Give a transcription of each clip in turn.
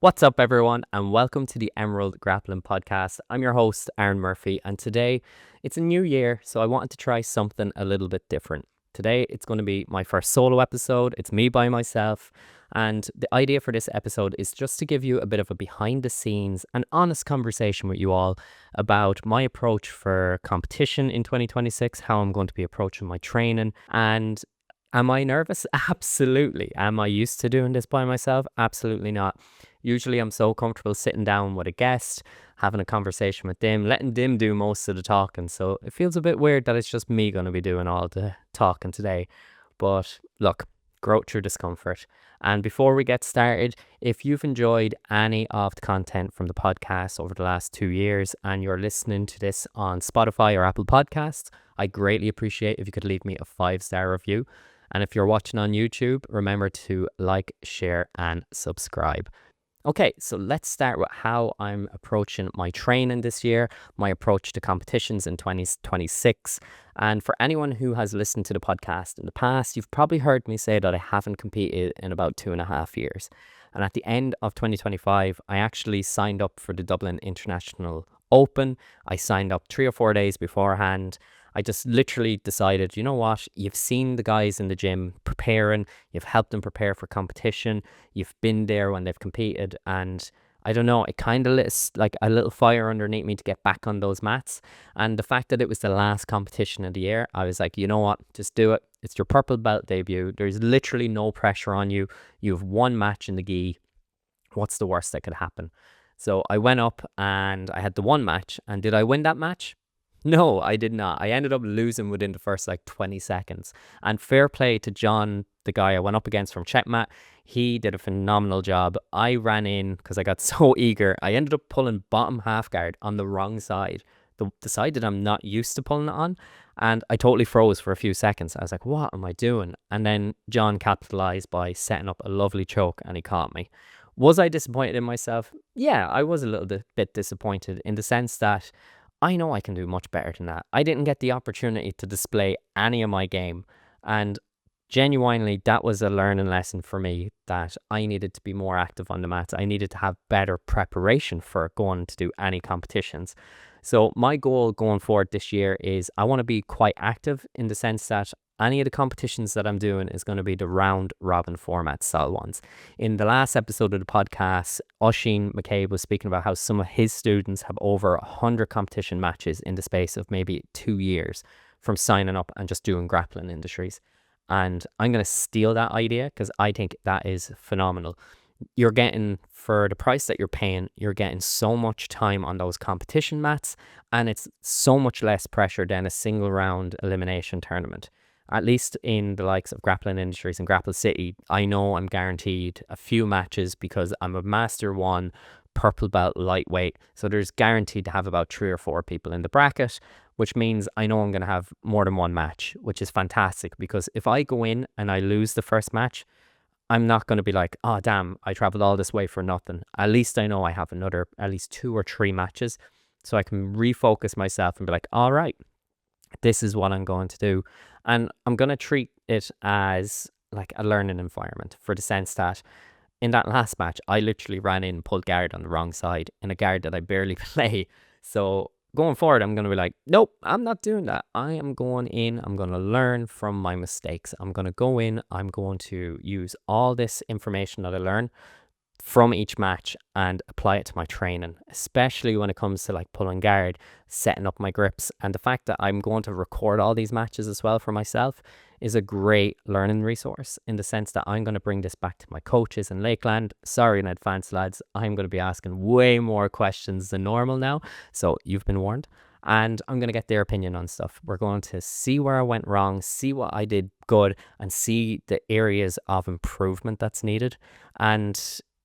What's up, everyone, and welcome to the Emerald Grappling Podcast. I'm your host, Aaron Murphy, and today it's a new year, so I wanted to try something a little bit different. Today, it's going to be my first solo episode. It's me by myself, and the idea for this episode is just to give you a bit of a behind the scenes and honest conversation with you all about my approach for competition in 2026, how I'm going to be approaching my training, and am I nervous? Absolutely. Am I used to doing this by myself? Absolutely not. Usually I'm so comfortable sitting down with a guest, having a conversation with them, letting them do most of the talking. So it feels a bit weird that it's just me going to be doing all the talking today. But look, growth through discomfort. And before we get started, if you've enjoyed any of the content from the podcast over the last 2 years and you're listening to this on Spotify or Apple Podcasts, I greatly appreciate if you could leave me a 5-star review. And if you're watching on YouTube, remember to like, share, and subscribe. Okay, so let's start with how I'm approaching my training this year, my approach to competitions in 2026. And for anyone who has listened to the podcast in the past, you've probably heard me say that I haven't competed in about 2.5 years. And at the end of 2025, I actually signed up for the Dublin International Open. I signed up 3 or 4 days beforehand. I just literally decided, you know what, you've seen the guys in the gym preparing, you've helped them prepare for competition, you've been there when they've competed, and I don't know, it kind of lit like a little fire underneath me to get back on those mats. And the fact that it was the last competition of the year, I was like, you know what, just do it. It's your purple belt debut. There's literally no pressure on you. You have one match in the gi. What's the worst that could happen? So I went up and I had the one match, and did I win that match? No, I did not. I ended up losing within the first 20 seconds. And fair play to John, the guy I went up against from Checkmat. He did a phenomenal job. I ran in because I got so eager. I ended up pulling bottom half guard on the wrong side, the side that I'm not used to pulling it on. And I totally froze for a few seconds. I was like, what am I doing? And then John capitalized by setting up a lovely choke and he caught me. Was I disappointed in myself? Yeah, I was a little bit disappointed in the sense that I know I can do much better than that. I didn't get the opportunity to display any of my game. And genuinely, that was a learning lesson for me that I needed to be more active on the mats. I needed to have better preparation for going to do any competitions. So my goal going forward this year is I want to be quite active in the sense that any of the competitions that I'm doing is going to be the round robin format style ones. In the last episode of the podcast, Oisin McCabe was speaking about how some of his students have over 100 competition matches in the space of maybe 2 years from signing up and just doing grappling industries. And I'm going to steal that idea because I think that is phenomenal. You're getting, for the price that you're paying, you're getting so much time on those competition mats, and it's so much less pressure than a single round elimination tournament. At least in the likes of grappling industries and Grapple City, I know I'm guaranteed a few matches because I'm a Master 1 purple belt lightweight. So there's guaranteed to have about 3 or 4 people in the bracket, which means I know I'm going to have more than one match, which is fantastic because if I go in and I lose the first match, I'm not going to be like, oh, damn, I traveled all this way for nothing. At least I know I have another at least 2 or 3 matches so I can refocus myself and be like, all right, this is what I'm going to do. And I'm going to treat it as like a learning environment for the sense that in that last match, I literally ran in and pulled guard on the wrong side in a guard that I barely play. So going forward, I'm going to be like, nope, I'm not doing that. I am going in. I'm going to learn from my mistakes. I'm going to go in. I'm going to use all this information that I learn from each match and apply it to my training, especially when it comes to like pulling guard, setting up my grips. And the fact that I'm going to record all these matches as well for myself is a great learning resource in the sense that I'm going to bring this back to my coaches in Lakeland. Sorry in advance, lads, I'm going to be asking way more questions than normal now, so you've been warned. And I'm going to get their opinion on stuff. We're going to see where I went wrong, see what I did good, and see the areas of improvement that's needed. And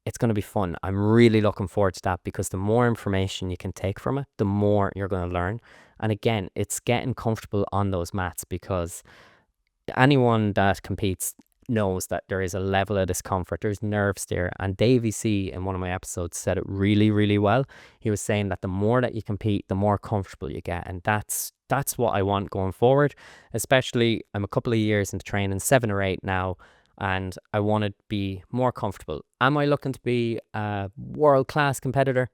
it's going to be fun. I'm really looking forward to that because the more information you can take from it, the more you're going to learn. And again, it's getting comfortable on those mats because anyone that competes knows that there is a level of discomfort. There's nerves there. And Davey C in one of my episodes said it really, really well. He was saying that the more that you compete, the more comfortable you get. And that's what I want going forward. Especially, I'm a couple of years into training, 7 or 8 now. and I want to be more comfortable. Am I looking to be a world-class competitor?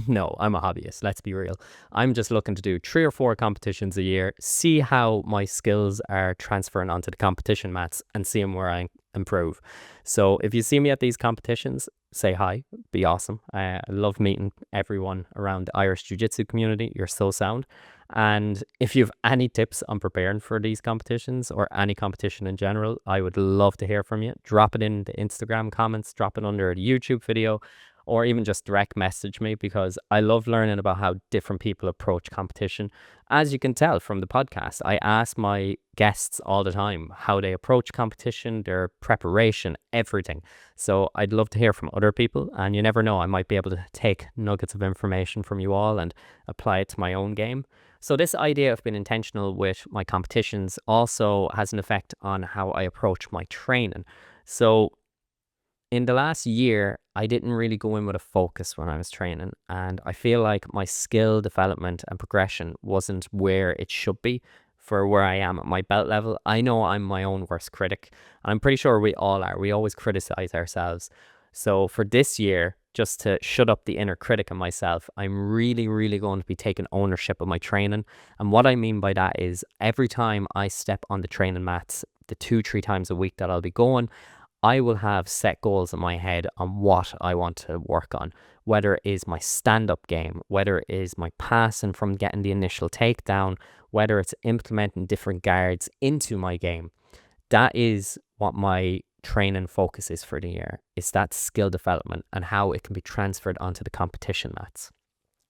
No, I'm a hobbyist, let's be real. I'm just looking to do 3 or 4 competitions a year, see how my skills are transferring onto the competition mats and seeing where I improve. So if you see me at these competitions, say hi, be awesome. I love meeting everyone around the Irish Jiu-Jitsu community. You're so sound. And if you have any tips on preparing for these competitions or any competition in general, I would love to hear from you. Drop it in the Instagram comments, drop it under the YouTube video, or even just direct message me, because I love learning about how different people approach competition. As you can tell from the podcast, I ask my guests all the time how they approach competition, their preparation, everything. So I'd love to hear from other people, and you never know, I might be able to take nuggets of information from you all and apply it to my own game. So this idea of being intentional with my competitions also has an effect on how I approach my training. So in the last year, I didn't really go in with a focus when I was training, and I feel like my skill development and progression wasn't where it should be for where I am at my belt level. I know I'm my own worst critic, and I'm pretty sure we all are. We always criticize ourselves. So for this year, just to shut up the inner critic in myself, I'm really, really going to be taking ownership of my training. And what I mean by that is every time I step on the training mats, the 2-3 times a week that I'll be going, I will have set goals in my head on what I want to work on, whether it is my stand-up game, whether it is my passing from getting the initial takedown, whether it's implementing different guards into my game. That is what my training focus is for the year. It's that skill development and how it can be transferred onto the competition mats.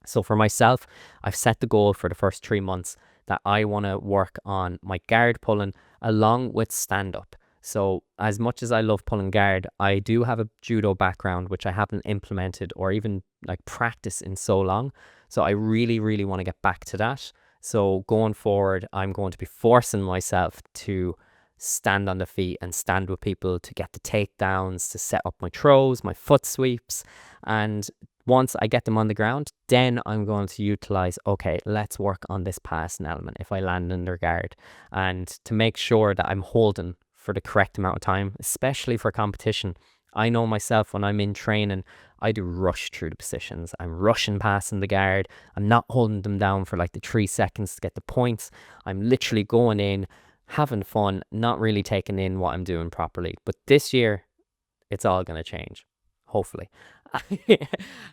So for myself, I've set the goal for the first 3 months that I want to work on my guard pulling along with stand-up. So as much as I love pulling guard, I do have a judo background, which I haven't implemented or even like practiced in so long. So I really, really want to get back to that. So going forward, I'm going to be forcing myself to stand on the feet and stand with people, to get the takedowns, to set up my throws, my foot sweeps. And once I get them on the ground, then I'm going to utilize, okay, let's work on this passing element if I land under guard, and to make sure that I'm holding for the correct amount of time, especially for competition. I know myself when I'm in training, I do rush through the positions. I'm rushing passing the guard. I'm not holding them down for like the 3 seconds to get the points. I'm literally going in, having fun, not really taking in what I'm doing properly. But this year, it's all going to change, hopefully.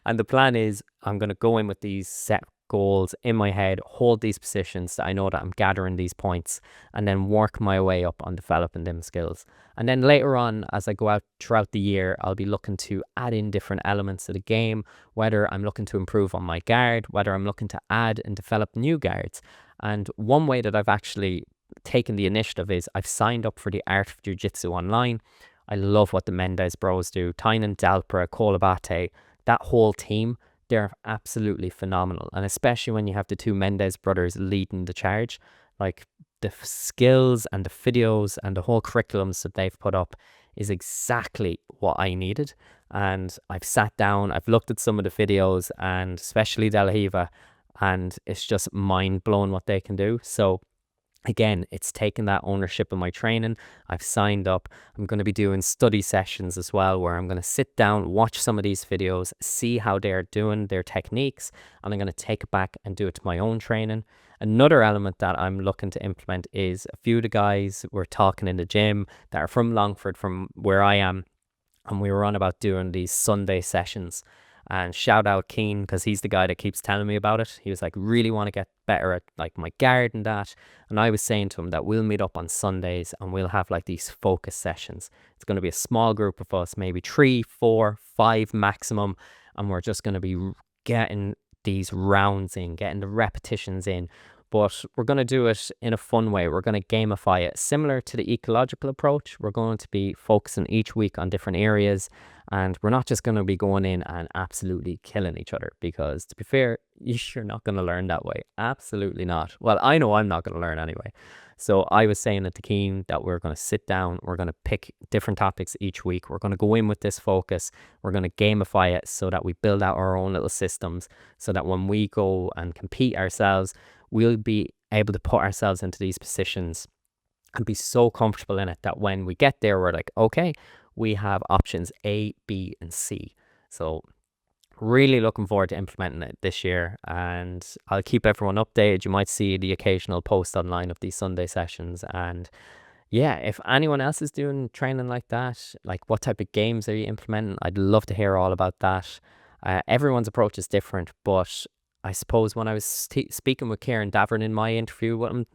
And the plan is I'm going to go in with these set goals in my head, hold these positions that I know that I'm gathering these points, and then work my way up on developing them skills. And then later on, as I go out throughout the year, I'll be looking to add in different elements of the game, whether I'm looking to improve on my guard, whether I'm looking to add and develop new guards. And one way that I've actually taken the initiative is I've signed up for the Art of Jiu-Jitsu online. I love what the Mendez bros do. Tynan Dalpra, Kolabate, that whole team, they're absolutely phenomenal. And especially when you have the 2 Mendez brothers leading the charge, like the skills and the videos and the whole curriculums that they've put up is exactly what I needed. And I've sat down, I've looked at some of the videos, and especially De La Hiva, and it's just mind blowing what they can do. So again, it's taking that ownership of my training. I've signed up. I'm going to be doing study sessions as well, where I'm going to sit down, watch some of these videos, see how they're doing their techniques, and I'm going to take it back and do it to my own training. Another element that I'm looking to implement is a few of the guys were talking in the gym that are from Longford, from where I am, and we were on about doing these Sunday sessions. And shout out Keen, because he's the guy that keeps telling me about it. He was like, really want to get better at like my guard and that. And I was saying to him that we'll meet up on Sundays and we'll have like these focus sessions. It's going to be a small group of us, maybe 3, 4, 5 maximum. And we're just going to be getting these rounds in, getting the repetitions in. But we're going to do it in a fun way. We're going to gamify it. Similar to the ecological approach, we're going to be focusing each week on different areas. And we're not just going to be going in and absolutely killing each other, because to be fair, you're not going to learn that way. Absolutely not. Well, I know I'm not going to learn anyway. So I was saying to Keen that we're going to sit down, we're going to pick different topics each week. We're going to go in with this focus. We're going to gamify it so that we build out our own little systems, so that when we go and compete ourselves, we'll be able to put ourselves into these positions and be so comfortable in it that when we get there, we're like, okay, we have options A, B, and C. So really looking forward to implementing it this year, and I'll keep everyone updated. You might see the occasional post online of these Sunday sessions. And yeah, if anyone else is doing training like that, like what type of games are you implementing? I'd love to hear all about that. Everyone's approach is different, but I suppose when I was speaking with Kieran Davern in my interview with him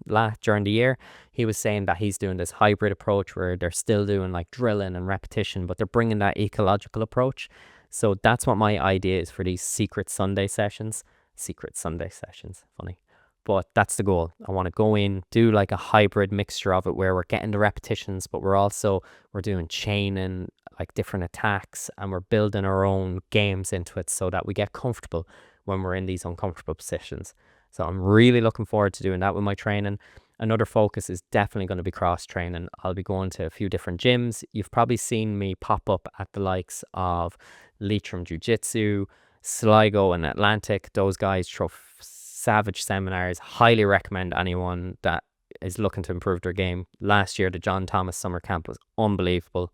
during the year, he was saying that he's doing this hybrid approach where they're still doing like drilling and repetition, but they're bringing that ecological approach. So that's what my idea is for these Secret Sunday sessions. Secret Sunday sessions, funny. But that's the goal. I want to go in, do like a hybrid mixture of it where we're getting the repetitions, but we're doing chaining, like different attacks, and we're building our own games into it so that we get comfortable when we're in these uncomfortable positions. So I'm really looking forward to doing that with my training. Another focus is definitely going to be cross training. I'll be going to a few different gyms. You've probably seen me pop up at the likes of Leitrim Jiu-Jitsu, Sligo and Atlantic. Those guys throw savage seminars. Highly recommend anyone that is looking to improve their game. Last year, the John Thomas summer camp was unbelievable.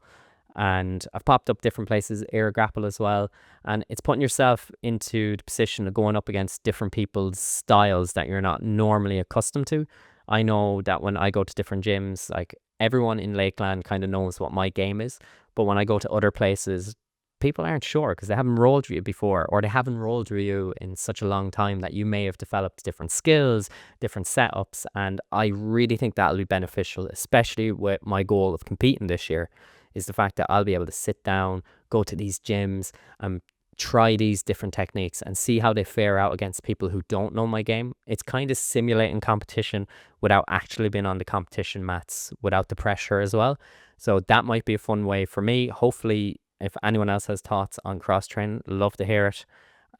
And I've popped up different places, Grapple as well. And it's putting yourself into the position of going up against different people's styles that you're not normally accustomed to. I know that when I go to different gyms, like everyone in Lakeland kind of knows what my game is. But when I go to other places, people aren't sure because they haven't rolled with you before, or they haven't rolled with you in such a long time that you may have developed different skills, different setups. And I really think that'll be beneficial, especially with my goal of competing this year, is the fact that I'll be able to sit down, go to these gyms and try these different techniques and see how they fare out against people who don't know my game. It's kind of simulating competition without actually being on the competition mats, without the pressure as well. So that might be a fun way for me. Hopefully, if anyone else has thoughts on cross training, love to hear it.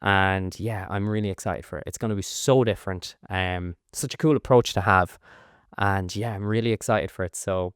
And yeah, I'm really excited for it. It's going to be so different. Such a cool approach to have. And yeah, I'm really excited for it. So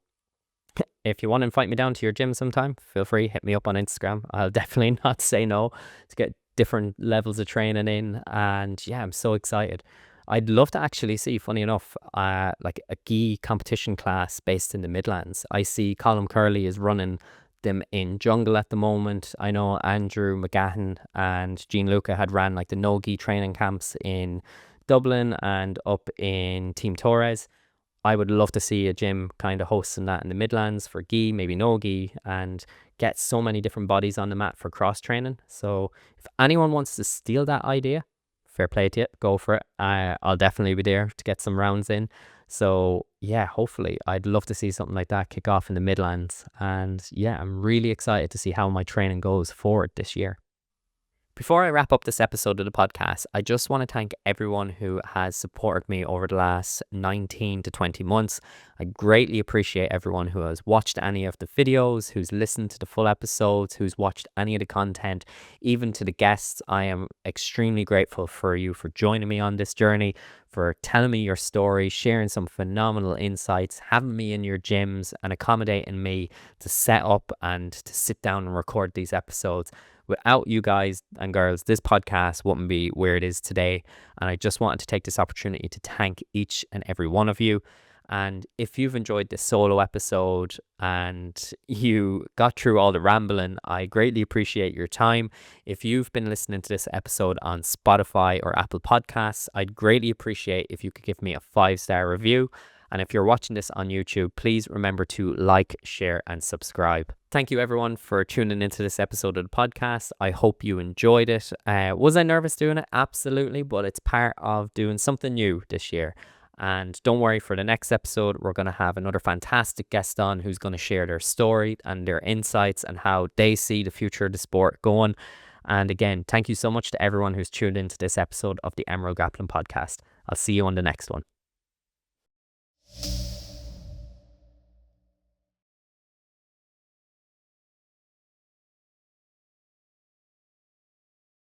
if you want to invite me down to your gym sometime, feel free, hit me up on Instagram. I'll definitely not say no to get different levels of training in. And yeah, I'm so excited. I'd love to actually see, funny enough, like a gi competition class based in the Midlands. I see Colin Curley is running them in Jungle at the moment. I know Andrew McGahan and Jean Luca had ran like the no gi training camps in Dublin and up in Team Torres. I would love to see a gym kind of hosting that in the Midlands for gi, maybe no gi, and get so many different bodies on the mat for cross training. So if anyone wants to steal that idea, fair play to you, go for it. I'll definitely be there to get some rounds in. So yeah, hopefully I'd love to see something like that kick off in the Midlands. And yeah, I'm really excited to see how my training goes forward this year. Before I wrap up this episode of the podcast, I just want to thank everyone who has supported me over the last 19 to 20 months. I greatly appreciate everyone who has watched any of the videos, who's listened to the full episodes, who's watched any of the content, even to the guests. I am extremely grateful for you for joining me on this journey, for telling me your story, sharing some phenomenal insights, having me in your gyms and accommodating me to set up and to sit down and record these episodes. Without you guys and girls, this podcast wouldn't be where it is today. And I just wanted to take this opportunity to thank each and every one of you. And if you've enjoyed this solo episode and you got through all the rambling, I greatly appreciate your time. If you've been listening to this episode on Spotify or Apple Podcasts, I'd greatly appreciate if you could give me a 5-star review. And if you're watching this on YouTube, please remember to like, share, and subscribe. Thank you, everyone, for tuning into this episode of the podcast. I hope you enjoyed it. Was I nervous doing it? Absolutely, but it's part of doing something new this year. And don't worry, for the next episode, we're going to have another fantastic guest on who's going to share their story and their insights and how they see the future of the sport going. And again, thank you so much to everyone who's tuned into this episode of the Emerald Grappling Podcast. I'll see you on the next one.